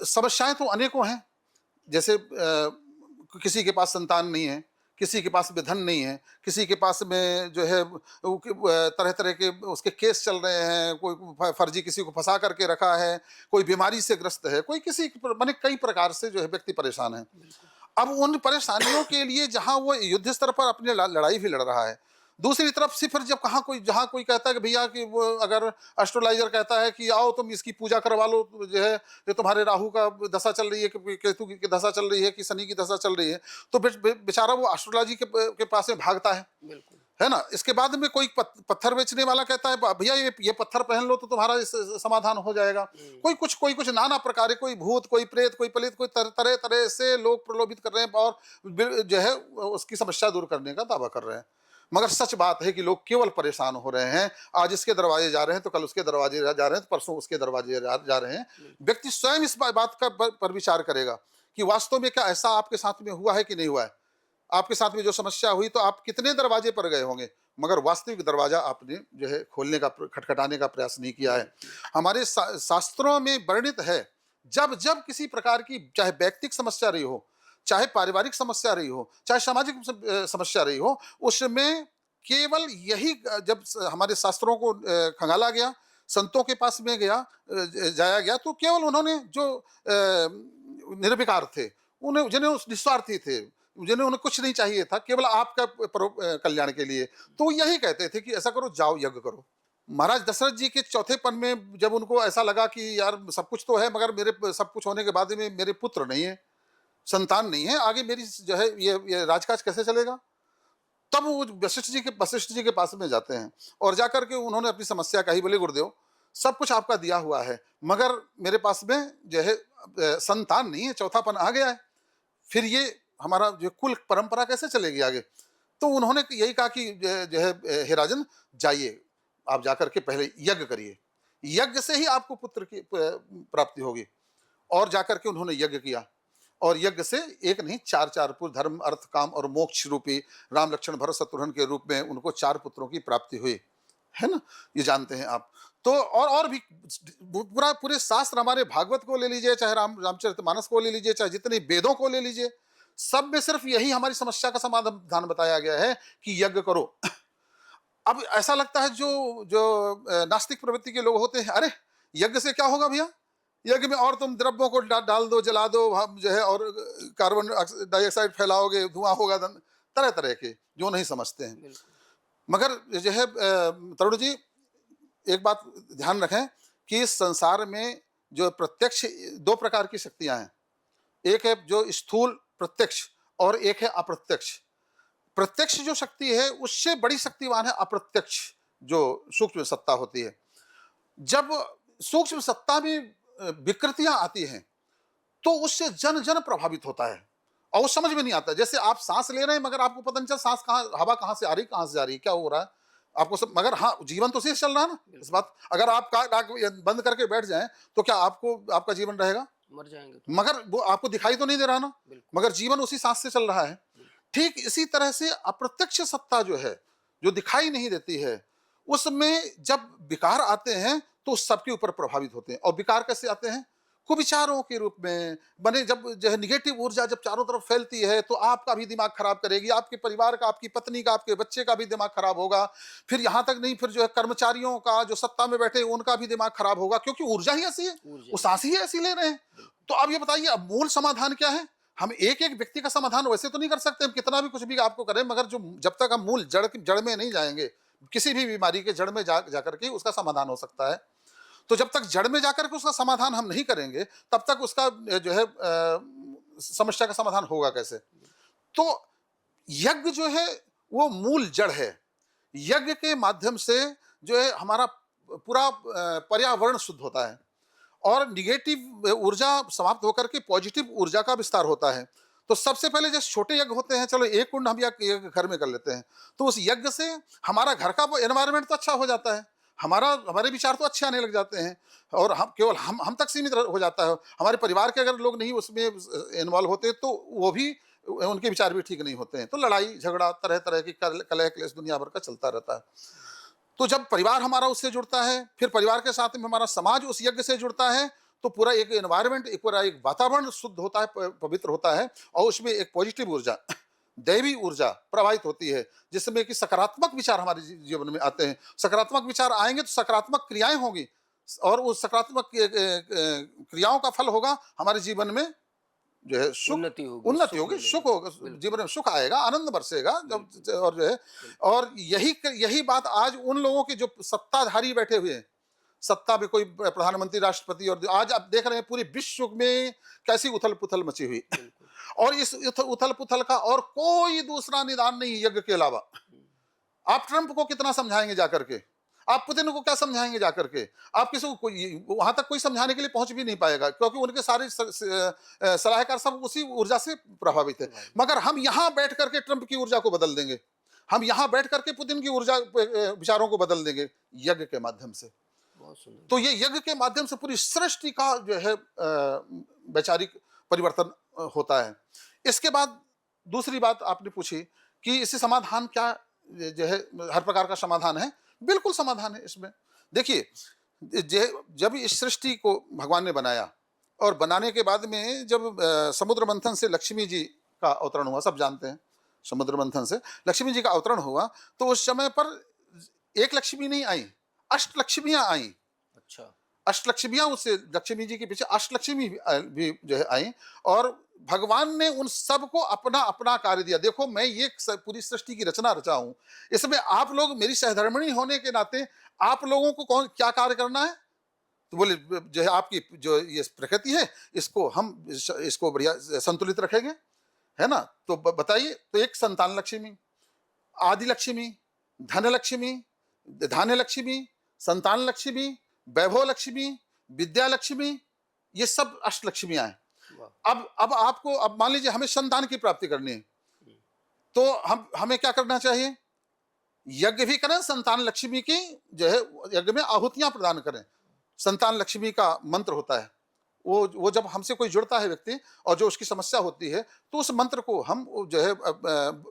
समस्याएं तो अनेकों हैं। जैसे किसी के पास संतान नहीं है, किसी के पास में धन नहीं है, किसी के पास में जो है तरह तरह के उसके केस चल रहे हैं, कोई फर्जी किसी को फंसा करके रखा है, कोई बीमारी से ग्रस्त है, कोई माने कई प्रकार से जो है व्यक्ति परेशान है। अब उन परेशानियों के लिए जहां वो युद्ध स्तर पर अपनी लड़ाई भी लड़ रहा है, दूसरी तरफ से फिर जब कहाँ कोई जहां कोई कहता है कि भैया कि वो अगर एस्ट्रोलॉजर कहता है कि आओ तुम इसकी पूजा करवा लो, तो जो है जो तुम्हारे राहु का दशा चल रही है कि केतु की दशा चल रही है कि शनि की दशा चल रही है, तो बेचारा वो एस्ट्रोलॉजी के पास में भागता है। बिल्कुल। है ना। इसके बाद में कोई पत्थर बेचने वाला कहता है भैया ये पत्थर पहन लो तो तुम्हारा समाधान हो जाएगा। कोई कुछ नाना प्रकार, कोई भूत, कोई प्रेत, कोई पलित, कोई तरह तरह से लोग प्रलोभित कर रहे हैं और जो है उसकी समस्या दूर करने का दावा कर रहे हैं। मगर सच बात है कि लोग केवल परेशान हो रहे हैं। आज इसके दरवाजे जा रहे हैं तो कल उसके दरवाजे जा रहे हैं, तो परसों उसके दरवाजे जा रहे हैं। व्यक्ति स्वयं इस बात का पर विचार करेगा कि वास्तव में क्या ऐसा आपके साथ में हुआ है कि नहीं हुआ है। आपके साथ में जो समस्या हुई तो आप कितने दरवाजे पर गए होंगे, मगर वास्तविक दरवाजा आपने जो है खोलने का, खटखटाने का प्रयास नहीं किया है। हमारे शास्त्रों में वर्णित है, जब जब किसी प्रकार की चाहे व्यक्तिगत समस्या रही हो, चाहे पारिवारिक समस्या रही हो, चाहे सामाजिक समस्या रही हो, उसमें केवल यही जब हमारे शास्त्रों को खंगाला गया, संतों के पास में जाया गया, तो केवल उन्होंने जो निर्विकार थे, उन्हें जिन्हें निस्वार्थी थे, जिन्हें उन्हें कुछ नहीं चाहिए था, केवल आपका कल्याण के लिए, तो यही कहते थे कि ऐसा करो, जाओ यज्ञ करो। महाराज दशरथ जी के चौथे पन में जब उनको ऐसा लगा कि यार सब कुछ तो है, मगर मेरे सब कुछ होने के बाद में मेरे पुत्र नहीं है, संतान नहीं है, आगे मेरी जो है ये राजकाज कैसे चलेगा। तब वो वशिष्ठ जी के पास में जाते हैं और जाकर के उन्होंने अपनी समस्या कही, बोले गुरुदेव सब कुछ आपका दिया हुआ है, मगर मेरे पास में जो है संतान नहीं है, चौथापन आ गया है, फिर ये हमारा जो कुल परंपरा कैसे चलेगी आगे। तो उन्होंने यही कहा कि जो है हे राजन, जाइए आप जाकर के पहले यज्ञ करिए, यज्ञ से ही आपको पुत्र की प्राप्ति होगी। और जाकर के उन्होंने यज्ञ किया और यज्ञ से एक नहीं, चार पुत्र, धर्म अर्थ काम और मोक्ष रूपी राम लक्ष्मण भरत शत्रुघ्न के रूप में उनको 4 पुत्रों की प्राप्ति हुई, है ना। ये जानते हैं आप। तो और भी पूरे शास्त्र, हमारे भागवत को ले लीजिए, चाहे रामचरितमानस को ले लीजिए, चाहे जितने वेदों को ले लीजिए, सब में सिर्फ यही हमारी समस्या का समाधान बताया गया है कि यज्ञ करो। अब ऐसा लगता है जो नास्तिक प्रवृत्ति के लोग होते हैं, अरे यज्ञ से क्या होगा भैया, यज्ञ में और तुम द्रव्यों को डाल दो, जला दो, हम जो है और कार्बन डाइऑक्साइड फैलाओगे, धुआं होगा, तरह तरह के जो नहीं समझते हैं। मगर जो है तरुण जी, एक बात ध्यान रखें कि इस संसार में जो प्रत्यक्ष 2 प्रकार की शक्तियां हैं, एक है जो स्थूल प्रत्यक्ष और एक है अप्रत्यक्ष। प्रत्यक्ष जो शक्ति है उससे बड़ी शक्तिवान है अप्रत्यक्ष जो सूक्ष्म सत्ता होती है। जब सूक्ष्म सत्ता में विकृतियां आती हैं तो उससे जन जन प्रभावित होता है और वो समझ में नहीं आता। जैसे आप सांस ले रहे हैं मगर आपको पता नहीं चल सांस हवा कहां से आ रही, कहां से जा रही, क्या हो रहा है आपको सब, मगर हाँ जीवन तो शेष चल रहा है ना। इस बात अगर आप नाक बंद करके बैठ जाएं तो क्या आपका जीवन रहेगा, मर जाएंगे। मगर वो आपको दिखाई तो नहीं दे रहा ना, मगर जीवन उसी सांस से चल रहा है। ठीक इसी तरह से अप्रत्यक्ष सत्ता जो है, जो दिखाई नहीं देती है, उसमें जब विकार आते हैं तो सबके ऊपर प्रभावित होते हैं। और विकार कैसे आते हैं, कुविचारों के रूप में बने। जब जो है निगेटिव ऊर्जा जब चारों तरफ फैलती है तो आपका भी दिमाग खराब करेगी, आपके परिवार का, आपकी पत्नी का, आपके बच्चे का भी दिमाग खराब होगा। फिर यहां तक नहीं, फिर जो है कर्मचारियों का, जो सत्ता में बैठे उनका भी दिमाग खराब होगा, क्योंकि ऊर्जा ही ऐसी है, वो सांस ही ऐसी ले रहे हैं। तो अब ये बताइए, अब मूल समाधान क्या है। हम एक एक व्यक्ति का समाधान वैसे तो नहीं कर सकते, हम कितना भी कुछ भी आपको करें, मगर जो जब तक हम मूल जड़ में नहीं जाएंगे, किसी भी बीमारी के जड़ में जाकर के उसका समाधान हो सकता है। तो जब तक जड़ में जाकर के उसका समाधान हम नहीं करेंगे तब तक उसका जो है समस्या का समाधान होगा कैसे। तो यज्ञ जो है वो मूल जड़ है। यज्ञ के माध्यम से जो है हमारा पूरा पर्यावरण शुद्ध होता है और निगेटिव ऊर्जा समाप्त होकर के पॉजिटिव ऊर्जा का विस्तार होता है। तो सबसे पहले जैसे छोटे यज्ञ होते हैं, चलो एक कुंड हम यज्ञ घर में कर लेते हैं, तो उस यज्ञ से हमारा घर का एनवायरनमेंट तो अच्छा हो जाता है, हमारे विचार तो अच्छे आने लग जाते हैं और हम केवल हम तक सीमित हो जाता है। हमारे परिवार के अगर लोग नहीं उसमें इन्वॉल्व होते तो वो भी, उनके विचार भी ठीक नहीं होते हैं, तो लड़ाई झगड़ा तरह तरह की कलह क्लेश दुनिया भर का चलता रहता है। तो जब परिवार हमारा उससे जुड़ता है, फिर परिवार के साथ में हमारा समाज उस यज्ञ से जुड़ता है, तो पूरा एक एनवायरनमेंट, एक पूरा एक वातावरण शुद्ध होता है, पवित्र होता है, और उसमें एक पॉजिटिव ऊर्जा, दैवी ऊर्जा प्रवाहित होती है, जिसमें कि सकारात्मक विचार हमारे जीवन में आते हैं। सकारात्मक विचार आएंगे तो सकारात्मक क्रियाएं होंगी, और उस सकारात्मक क्रियाओं का फल होगा हमारे जीवन में जो है सुख, उन्नति होगी, सुख होगा, जीवन में सुख आएगा, आनंद बरसेगा जब, और जो है, और यही बात आज उन लोगों की जो सत्ताधारी बैठे हुए हैं, सत्ता में कोई प्रधानमंत्री, राष्ट्रपति, और आज आप देख रहे हैं पूरे विश्व में कैसी उथल पुथल मची हुई, और इस उथल पुथल का और कोई दूसरा निदान नहीं यज्ञ के अलावा। आप ट्रंप को कितना समझाएंगे जाकर के, आप पुतिन को क्या समझाएंगे जाकर के, आप किसी को वहां तक कोई समझाने के लिए पहुंच भी नहीं पाएगा, क्योंकि उनके सारे सलाहकार सब उसी ऊर्जा से प्रभावित है। मगर हम यहां बैठ करके ट्रंप की ऊर्जा को बदल देंगे, हम यहां बैठ करके पुतिन की ऊर्जा विचारों को बदल देंगे यज्ञ के माध्यम से। तो ये यज्ञ के माध्यम से पूरी सृष्टि का जो है वैचारिक परिवर्तन होता है। इसके बाद दूसरी बात आपने पूछी कि इससे समाधान क्या, जो है हर प्रकार का समाधान है, बिल्कुल समाधान है इसमें। देखिए, जब इस सृष्टि को भगवान ने बनाया, और बनाने के बाद में जब समुद्र मंथन से लक्ष्मी जी का अवतरण हुआ, सब जानते हैं, समुद्र मंथन से लक्ष्मी जी का अवतरण हुआ, तो उस समय पर एक लक्ष्मी नहीं आई, अष्टलक्ष्मियां आई। अच्छा, अष्टलक्ष्मियां, उससे लक्ष्मी जी के पीछे अष्टलक्ष्मी भी जो है आई, और भगवान ने उन सबको अपना अपना कार्य दिया। देखो, मैं ये पूरी सृष्टि की रचना रचा हूं, इसमें आप लोग मेरी सहधर्मिणी होने के नाते आप लोगों को कौन क्या कार्य करना है? तो बोले जो है आपकी जो ये प्रकृति है, इसको बढ़िया संतुलित रखेंगे, है ना। तो बताइए, तो एक संतान लक्ष्मी, आदि लक्ष्मी, धन लक्ष्मी, धान्य लक्ष्मी, संतान लक्ष्मी, वैभव लक्ष्मी, विद्या लक्ष्मी, ये सब अष्टलक्ष्मियां हैं। अब आपको, अब मान लीजिए हमें संतान की प्राप्ति करनी है, तो हमें क्या करना चाहिए? यज्ञ भी करें, संतान लक्ष्मी की जो है यज्ञ में आहुतियां प्रदान करें। संतान लक्ष्मी का मंत्र होता है, वो जब हमसे कोई जुड़ता है व्यक्ति, और जो उसकी समस्या होती है, तो उस मंत्र को हम जो है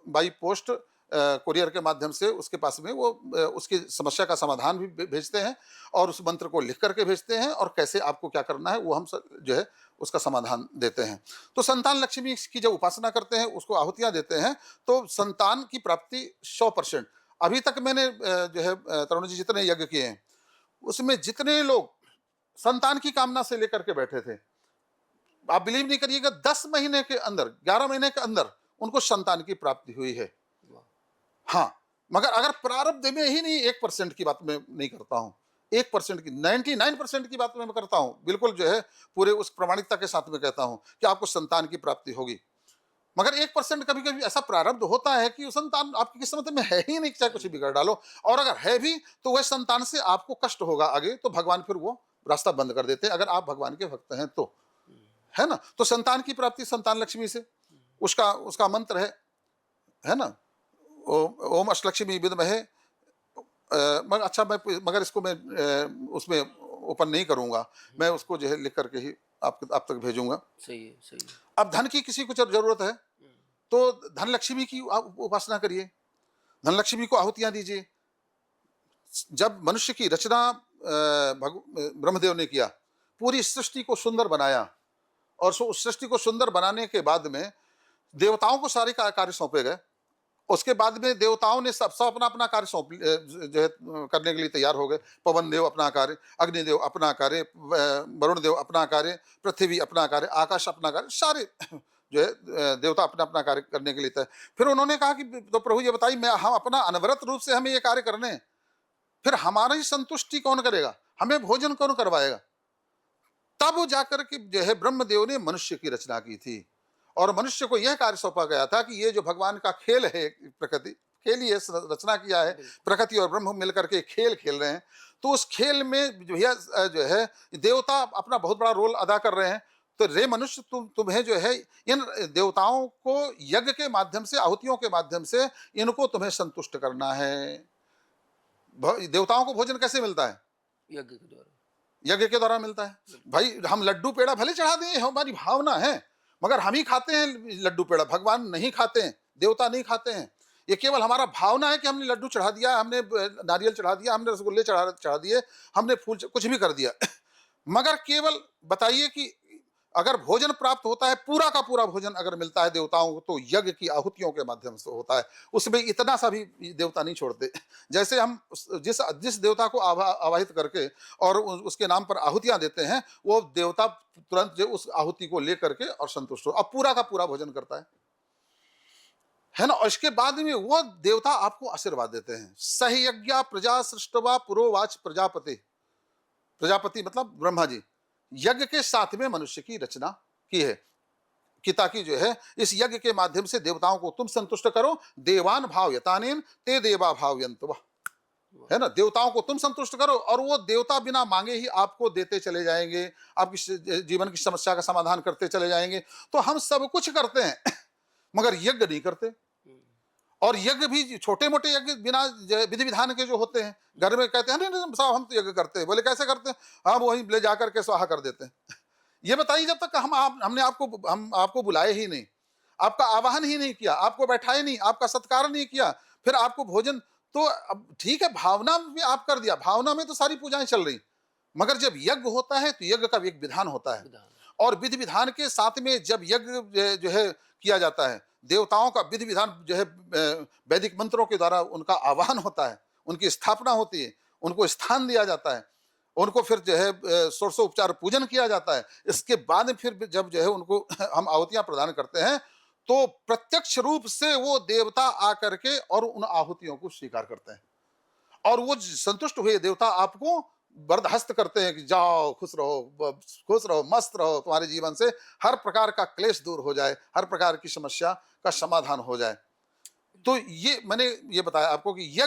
बाई पोस्ट, कुरियर के माध्यम से उसके पास में वो उसकी समस्या का समाधान भी भेजते हैं, और उस मंत्र को लिख करके भेजते हैं, और कैसे आपको क्या करना है वो हम जो है उसका समाधान देते हैं। तो संतान लक्ष्मी की जब उपासना करते हैं, उसको आहुतियां देते हैं, तो संतान की प्राप्ति 100%। अभी तक मैंने जो है तरुण जी जितने यज्ञ किए हैं, उसमें जितने लोग संतान की कामना से लेकर के बैठे थे, आप बिलीव नहीं करिएगा, 10 महीने के अंदर, 11 महीने के अंदर उनको संतान की प्राप्ति हुई है। हाँ, मगर अगर प्रारब्ध में ही नहीं, 1% की बात मैं नहीं करता हूं, 1% की, 99% की बात मैं करता हूं, बिल्कुल जो है पूरे उस प्रमाणिकता के साथ में कहता हूं कि आपको संतान की प्राप्ति होगी। मगर 1% कभी कभी ऐसा प्रारब्ध होता है कि संतान आपकी किस्मत में है ही नहीं, चाहे कुछ भी कर डालो, और अगर है भी तो वह संतान से आपको कष्ट होगा आगे, तो भगवान फिर वो रास्ता बंद कर देते हैं, अगर आप भगवान के भक्त हैं तो, है ना। तो संतान की प्राप्ति संतान लक्ष्मी से, उसका मंत्र है ना, ओम अष्टलक्ष्मी विद्महे। मगर अच्छा, मगर इसको मैं उसमें ओपन नहीं करूंगा, मैं उसको जो है लिख करके ही आप तक भेजूंगा। सही है, सही है। अब धन की किसी को जरूरत है, तो धन लक्ष्मी की उपासना करिए, धन लक्ष्मी को आहुतियां दीजिए। जब मनुष्य की रचना ब्रह्मदेव ने किया, पूरी सृष्टि को सुंदर बनाया, और उस सृष्टि को सुंदर बनाने के बाद में देवताओं को सारे कार्य सौंपे गए। उसके बाद में देवताओं ने सब अपना अपना कार्य सौंप जो है करने के लिए तैयार हो गए। पवन देव अपना कार्य, अग्निदेव अपना कार्य, वरुण देव अपना कार्य, पृथ्वी अपना कार्य, आकाश अपना कार्य, सारे जो है देवता अपना अपना कार्य करने के लिए तय। फिर उन्होंने कहा कि तो प्रभु ये बताइए, हम अपना अनवरत रूप से हमें ये कार्य करने, फिर हमारी संतुष्टि कौन करेगा, हमें भोजन कौन करवाएगा? तब जाकर के जो है ब्रह्मदेव ने मनुष्य की रचना की थी, और मनुष्य को यह कार्य सौंपा गया था कि ये जो भगवान का खेल है, प्रकृति खेल ही है, रचना किया है, प्रकृति और ब्रह्म मिलकर के खेल खेल रहे हैं, तो उस खेल में जो है देवता अपना बहुत बड़ा रोल अदा कर रहे हैं। तो रे मनुष्य, तुम्हें जो है इन देवताओं को यज्ञ के माध्यम से, आहुतियों के माध्यम से इनको तुम्हें संतुष्ट करना है। देवताओं को भोजन कैसे मिलता है? यज्ञ के द्वारा, यज्ञ के द्वारा मिलता है। भाई, हम लड्डू पेड़ा भले चढ़ा दें, हमारी भावना है, मगर हम ही खाते हैं लड्डू पेड़ा, भगवान नहीं खाते हैं, देवता नहीं खाते हैं। ये केवल हमारा भावना है कि हमने लड्डू चढ़ा दिया, हमने नारियल चढ़ा दिया, हमने रसगुल्ले चढ़ा दिए, हमने फूल कुछ भी कर दिया मगर केवल बताइए कि अगर भोजन प्राप्त होता है, पूरा का पूरा भोजन अगर मिलता है देवताओं को, तो यज्ञ की आहुतियों के माध्यम से होता है। उसमें इतना सा भी देवता नहीं छोड़ते। जैसे हम जिस जिस देवता को आवाहित करके और उसके नाम पर आहुतियां देते हैं, वो देवता तुरंत जो उस आहुति को लेकर के और संतुष्ट हो, अब पूरा का पूरा भोजन करता है ना। और इसके बाद में वो देवता आपको आशीर्वाद देते हैं। सही यज्ञ प्रजा सृष्टवा पुरोवाच प्रजापति। प्रजापति मतलब ब्रह्मा जी, यज्ञ के साथ में मनुष्य की रचना की है कि ताकि जो है इस यज्ञ के माध्यम से देवताओं को तुम संतुष्ट करो। देवान भावयतानेन ते देवा भावयन्तु, है ना। देवताओं को तुम संतुष्ट करो और वो देवता बिना मांगे ही आपको देते चले जाएंगे, आपकी जीवन की समस्या का समाधान करते चले जाएंगे। तो हम सब कुछ करते हैं मगर यज्ञ नहीं करते। और यज्ञ भी छोटे मोटे यज्ञ बिना विधि विधान के जो होते हैं, घर में कहते हैं नहीं साहब हम तो यज्ञ करते हैं। बोले कैसे करते हैं? हम वहीं ले जाकर के स्वाहा कर देते हैं। ये बताइए, जब तक हमने आपको बुलाए ही नहीं, आपका आवाहन ही नहीं किया, आपको बैठाए नहीं, आपका सत्कार नहीं किया, फिर आपको भोजन, तो अब ठीक है भावना में आप कर दिया, भावना में तो सारी पूजाएं चल रही, मगर जब यज्ञ होता है तो यज्ञ का एक विधान होता है। विधान। और विधि विधान के साथ में जब यज्ञ जो है किया जाता है, देवताओं का विधि विधान जो है वैदिक मंत्रों के द्वारा उनका आवाहन होता है, उनकी स्थापना होती है, उनको स्थान दिया जाता है, उनको फिर जो है षोडशोपचार पूजन किया जाता है। इसके बाद फिर जब जो है उनको हम आहुतियां प्रदान करते हैं, तो प्रत्यक्ष रूप से वो देवता आकर के और उन आहुतियों को स्वीकार करते हैं। और वो संतुष्ट हुए देवता आपको बरदहस्त करते हैं कि जाओ खुश रहो मस्त रहो, तुम्हारे जीवन से हर प्रकार का क्लेश दूर हो जाए, हर प्रकार की समस्या का समाधान हो जाए। तो ये मैंने ये बताया आपको कि यज्ञ